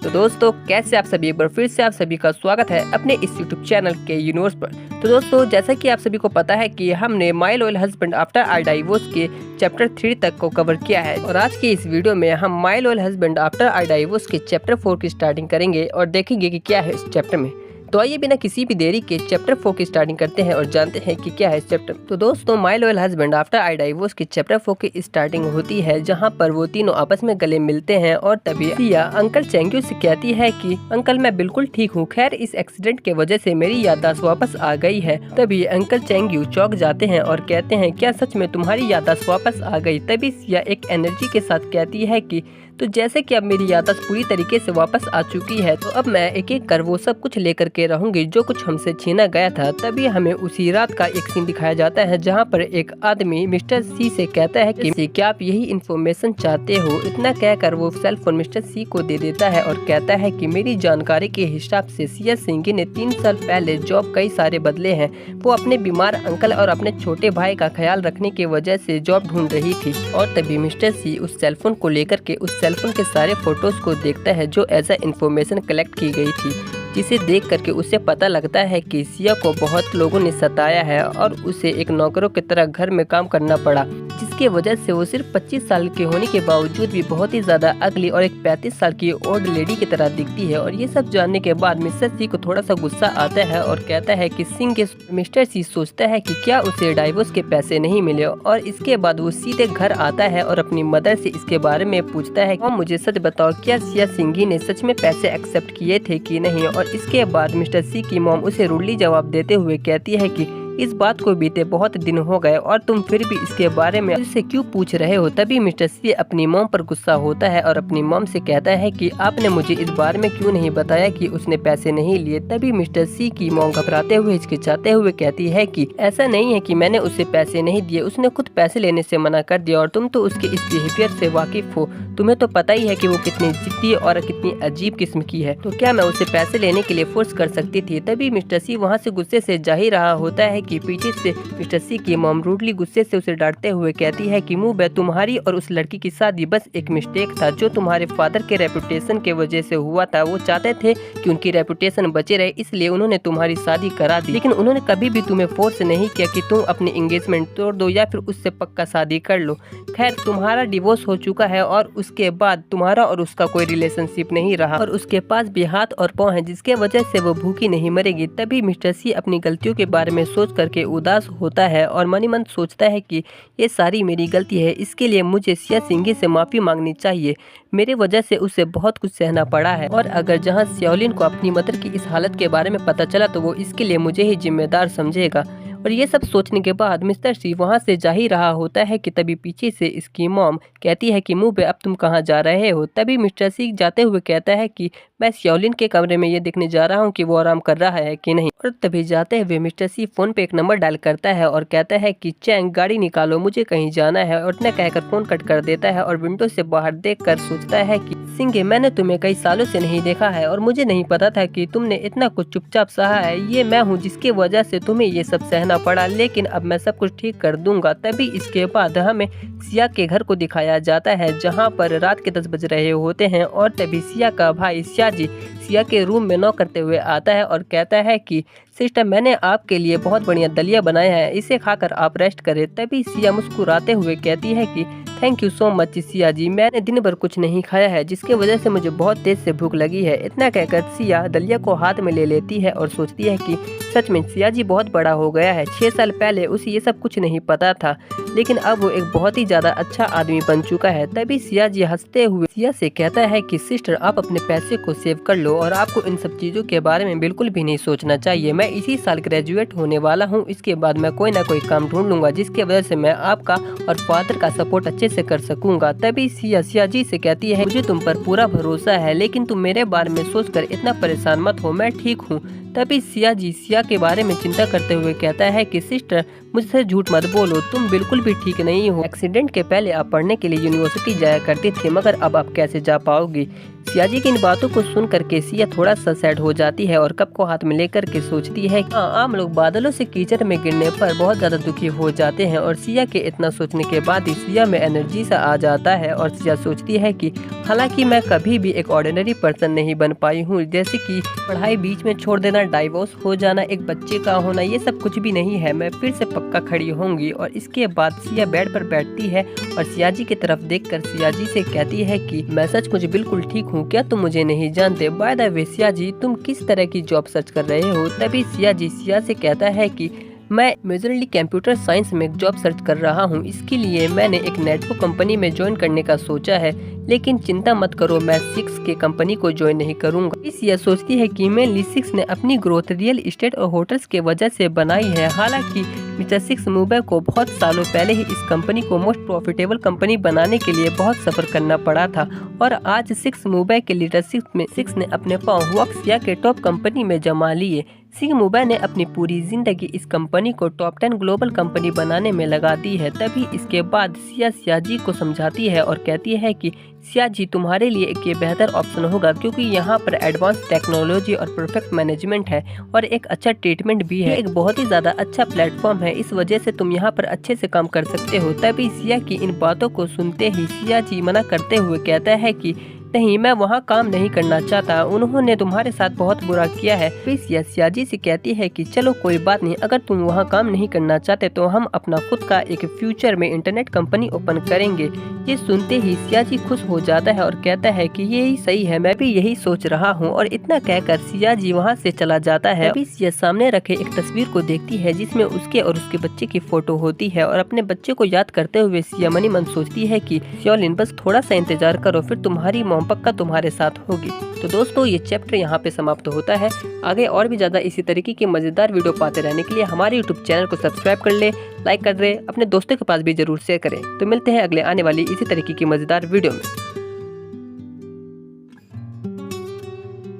तो दोस्तों कैसे आप सभी, एक बार फिर से आप सभी का स्वागत है अपने इस यूट्यूब चैनल के यूनिवर्स पर। तो दोस्तों जैसा कि आप सभी को पता है कि हमने my loyal husband after our divorce के चैप्टर 3 तक को कवर किया है और आज की इस वीडियो में हम my loyal husband after our divorce के चैप्टर 4 की स्टार्टिंग करेंगे और देखेंगे कि क्या है इस चैप्टर में। तो आइए बिना किसी भी देरी के चैप्टर 4 की स्टार्टिंग करते हैं और जानते हैं कि क्या है इस चैप्टर। तो दोस्तों my loyal husband after our divorce के चैप्टर 4 की स्टार्टिंग होती है जहां पर वो तीनों आपस में गले मिलते हैं और तभी सिया अंकल चेंग्यू से कहती है कि अंकल मैं बिल्कुल ठीक हूँ, खैर इस एक्सीडेंट के वजह से मेरी याददाश्त वापस आ गई है। तभी अंकल चेंग्यू चौंक जाते हैं और कहते हैं क्या सच में तुम्हारी याददाश्त वापस आ गई। तभी सिया एक एनर्जी के साथ कहती है कि तो जैसे कि अब मेरी याददाश्त पूरी तरीके से वापस आ चुकी है तो अब मैं एक एक कर वो सब कुछ लेकर के रहूंगी जो कुछ हमसे छीना गया था। तभी हमें उसी रात का एक सीन दिखाया जाता है जहां पर एक आदमी मिस्टर सी से कहता है कि क्या आप यही इन्फॉर्मेशन चाहते हो। इतना कहकर वो सेल फोन मिस्टर सी को दे देता है और कहता है कि मेरी जानकारी के हिसाब से सिया सिंघी ने 3 साल पहले जॉब कई सारे बदले हैं। वो अपने बीमार अंकल और अपने छोटे भाई का ख्याल रखने की वजह से जॉब ढूंढ रही थी। और तभी मिस्टर सी उस सेलफोन को लेकर के उस सेलफोन के सारे फोटोज को देखता है जो एज अ इन्फॉर्मेशन कलेक्ट की गई थी, जिसे देख करके उसे पता लगता है कि सिया को बहुत लोगों ने सताया है और उसे एक नौकरों की तरह घर में काम करना पड़ा, जिसकी वजह से वो सिर्फ 25 साल के होने के बावजूद भी बहुत ही ज्यादा अगली और एक 35 साल की ओल्ड लेडी की तरह दिखती है। और ये सब जानने के बाद मिस्टर सी को थोड़ा सा गुस्सा आता है और कहता है कि सिंह के मिस्टर सी सोचता है कि क्या उसे डाइवोर्स के पैसे नहीं मिले और इसके बाद वो सीधे घर आता है और अपनी मदर से इसके बारे में पूछता है और मुझे सच बताओ क्या सिया सिंघी ने सच में पैसे एक्सेप्ट किए थे कि नहीं। और इसके बाद मिस्टर सी की मॉम उसे रूडली जवाब देते हुए कहती है कि इस बात को बीते बहुत दिन हो गए और तुम फिर भी इसके बारे में उससे क्यों पूछ रहे हो। तभी मिस्टर सी अपनी मॉम पर गुस्सा होता है और अपनी मॉम से कहता है कि आपने मुझे इस बारे में क्यों नहीं बताया कि उसने पैसे नहीं लिए। तभी मिस्टर सी की मॉम घबराते हुए हिचकिचाते हुए कहती है कि ऐसा नहीं है कि मैंने उसे पैसे नहीं दिए, उसने खुद पैसे लेने से मना कर दिया और तुम तो उसके इस बिहेवियर से वाकिफ हो, तुम्हें तो पता ही है कि वो कितनी जिद्दी और कितनी अजीब किस्म की है, तो क्या मैं उसे पैसे लेने के लिए फोर्स कर सकती थी। तभी मिस्टर सी वहाँ से गुस्से से जा ही रहा होता है कि पीछे से मिस्टर सी की मॉम रूडली गुस्से से उसे डांटते हुए कहती है कि मुंह बे, तुम्हारी और उस लड़की की शादी बस एक मिस्टेक था जो तुम्हारे फादर के रेपुटेशन के वजह से हुआ था। वो चाहते थे कि उनकी रेपुटेशन बचे रहे इसलिए उन्होंने तुम्हारी शादी करा दी, लेकिन उन्होंने कभी भी तुम्हें फोर्स नहीं किया कि तुम अपनी एंगेजमेंट तोड़ दो या फिर उससे पक्का शादी कर लो। खैर तुम्हारा डिवोर्स हो चुका है और उसके बाद तुम्हारा और उसका कोई रिलेशनशिप नहीं रहा और उसके पास भी हाथ और पाँव है जिसके वजह से वो भूखी नहीं मरेगी। तभी मिस्टर सी अपनी गलतियों के बारे में सोच करके उदास होता है और मन ही मन सोचता है कि ये सारी मेरी गलती है, इसके लिए मुझे सिया सिंघी से माफ़ी मांगनी चाहिए, मेरे वजह से उसे बहुत कुछ सहना पड़ा है और अगर जहां सियोलिन को अपनी मदर की इस हालत के बारे में पता चला तो वो इसके लिए मुझे ही जिम्मेदार समझेगा। और ये सब सोचने के बाद मिस्टर सी वहाँ से जा ही रहा होता है कि तभी पीछे से इसकी मॉम कहती है कि मुँह पे अब तुम कहाँ जा रहे हो। तभी मिस्टर सी जाते हुए कहता है कि मैं सियोलिन के कमरे में ये देखने जा रहा हूँ कि वो आराम कर रहा है कि नहीं। और तभी जाते हुए मिस्टर सी फोन पे एक नंबर डायल करता है और कहता है कि चैंग गाड़ी निकालो मुझे कहीं जाना है। और इतना कहकर फोन कट कर देता है और विंडो से बाहर देखकर सोचता है कि सिंघे मैंने तुम्हें कई सालों से नहीं देखा है और मुझे नहीं पता था कि तुमने इतना कुछ चुपचाप सहा है। ये मैं हूँ जिसकी वजह से तुम्हें ये सब सहना पड़ा, लेकिन अब मैं सब कुछ ठीक कर दूंगा। तभी इसके बाद हमें सिया के घर को दिखाया जाता है जहाँ पर रात के 10 बज रहे होते हैं और तभी सिया का भाई सिया जी सिया के रूम में नॉक करते हुए आता है और कहता है कि सिस्टर मैंने आपके लिए बहुत बढ़िया दलिया बनाया है, इसे खाकर आप रेस्ट करें। तभी सिया मुस्कुराते हुए कहती है कि thank you so much Siya ji, मैंने दिन भर कुछ नहीं खाया है जिसकी वजह से मुझे बहुत तेज से भूख लगी है। इतना कहकर सिया दलिया को हाथ में ले लेती है और सोचती है कि सच में सिया जी बहुत बड़ा हो गया है। 6 साल पहले उसे ये सब कुछ नहीं पता था लेकिन अब वो एक बहुत ही ज्यादा अच्छा आदमी बन चुका है। तभी सिया जी हंसते हुए सिया से कहता है कि सिस्टर आप अपने पैसे को सेव कर लो और आपको इन सब चीजों के बारे में बिल्कुल भी नहीं सोचना चाहिए। मैं इसी साल ग्रेजुएट होने वाला हूँ, इसके बाद मैं कोई ना कोई काम ढूंढ लूंगा जिसकी वजह से मैं आपका और फादर का सपोर्ट अच्छे से कर सकूंगा। तभी सिया जी से कहती है मुझे तुम पर पूरा भरोसा है लेकिन तुम मेरे बारे में सोचकर इतना परेशान मत हो, मैं ठीक हूँ। तभी सिया जी सिया के बारे में चिंता करते हुए कहता है कि सिस्टर मुझसे झूठ मत बोलो, तुम बिल्कुल भी ठीक नहीं हो। एक्सीडेंट के पहले आप पढ़ने के लिए यूनिवर्सिटी जाया करती थी मगर अब आप कैसे जा पाओगी। सिया जी की इन बातों को सुन करके सिया थोड़ा सा सैड हो जाती है और कप को हाथ में लेकर के सोचती है कि आम लोग बादलों से कीचड़ में गिरने पर बहुत ज्यादा दुखी हो जाते हैं। और सिया के इतना सोचने के बाद ही सिया में एनर्जी सा आ जाता है और सिया सोचती है कि हालांकि मैं कभी भी एक ऑर्डिनरी पर्सन नहीं बन पाई हूँ, जैसे कि पढ़ाई बीच में छोड़ देना, डाइवोर्स हो जाना, एक बच्चे का होना, ये सब कुछ भी नहीं है। मैं फिर से पक्का खड़ी होंगी। और इसके बाद सिया बेड पर बैठती है और सिया जी की तरफ देखकर सिया जी से कहती है कि मैं सचमुच बिल्कुल ठीक हूँ, क्या तुम मुझे नहीं जानते? By the way Siya ji, तुम किस तरह की जॉब सर्च कर रहे हो? तभी सिया जी सिया से कहता है कि मैं मेजरली कंप्यूटर साइंस में जॉब सर्च कर रहा हूँ। इसके लिए मैंने एक नेटवर्क कंपनी में ज्वाइन करने का सोचा है, लेकिन चिंता मत करो, मैं सिक्स के कंपनी को ज्वाइन नहीं करूँगा। इस यह सोचती है कि मेनली सिक्स ने अपनी ग्रोथ रियल एस्टेट और होटल्स के वजह से बनाई है। हालांकि मिस्टर सिक्स मुंबई को बहुत सालों पहले ही इस कंपनी को मोस्ट प्रॉफिटेबल कंपनी बनाने के लिए बहुत सफर करना पड़ा था और आज सिक्स मुंबई के लीडरशिप में सिक्स ने अपने पांव वक्सिया के टॉप कंपनी में जमा लिए। सिक्स मुंबई ने अपनी पूरी जिंदगी इस कंपनी को टॉप 10 ग्लोबल कंपनी बनाने में लगा दी है। तभी इसके बाद सिया जी को समझाती है और कहती है कि सिया जी, तुम्हारे लिए एक ये बेहतर ऑप्शन होगा, क्योंकि यहाँ पर एडवांस टेक्नोलॉजी और परफेक्ट मैनेजमेंट है और एक अच्छा ट्रीटमेंट भी है। एक बहुत ही ज्यादा अच्छा प्लेटफॉर्म है, इस वजह से तुम यहाँ पर अच्छे से काम कर सकते हो। तभी सिया की इन बातों को सुनते ही सिया जी मना करते हुए कहता है कि नहीं, मैं वहाँ काम नहीं करना चाहता, उन्होंने तुम्हारे साथ बहुत बुरा किया है। फिर सिया जी से कहती है कि चलो कोई बात नहीं, अगर तुम वहाँ काम नहीं करना चाहते तो हम अपना खुद का एक फ्यूचर में इंटरनेट कंपनी ओपन करेंगे। ये सुनते ही सिया जी खुश हो जाता है और कहता है कि यही सही है, मैं भी यही सोच रहा हूँ। और इतना कहकर सिया जी वहाँ से चला जाता है। अभी सिया सामने रखे एक तस्वीर को देखती है जिसमें उसके और उसके बच्चे की फोटो होती है और अपने बच्चे को याद करते हुए सिया मनी मन सोचती है कि श्योलिन, बस थोड़ा सा इंतजार करो, फिर तुम्हारी मॉम पक्का तुम्हारे साथ होगी। तो दोस्तों, ये चैप्टर यहाँ पे समाप्त होता है। आगे और भी ज्यादा इसी तरीके की मजेदार वीडियो पाते रहने के लिए हमारे YouTube चैनल को सब्सक्राइब कर ले, लाइक कर दे, अपने दोस्तों के पास भी जरूर शेयर करें। तो मिलते हैं अगले आने वाली इसी तरीके की मजेदार वीडियो में।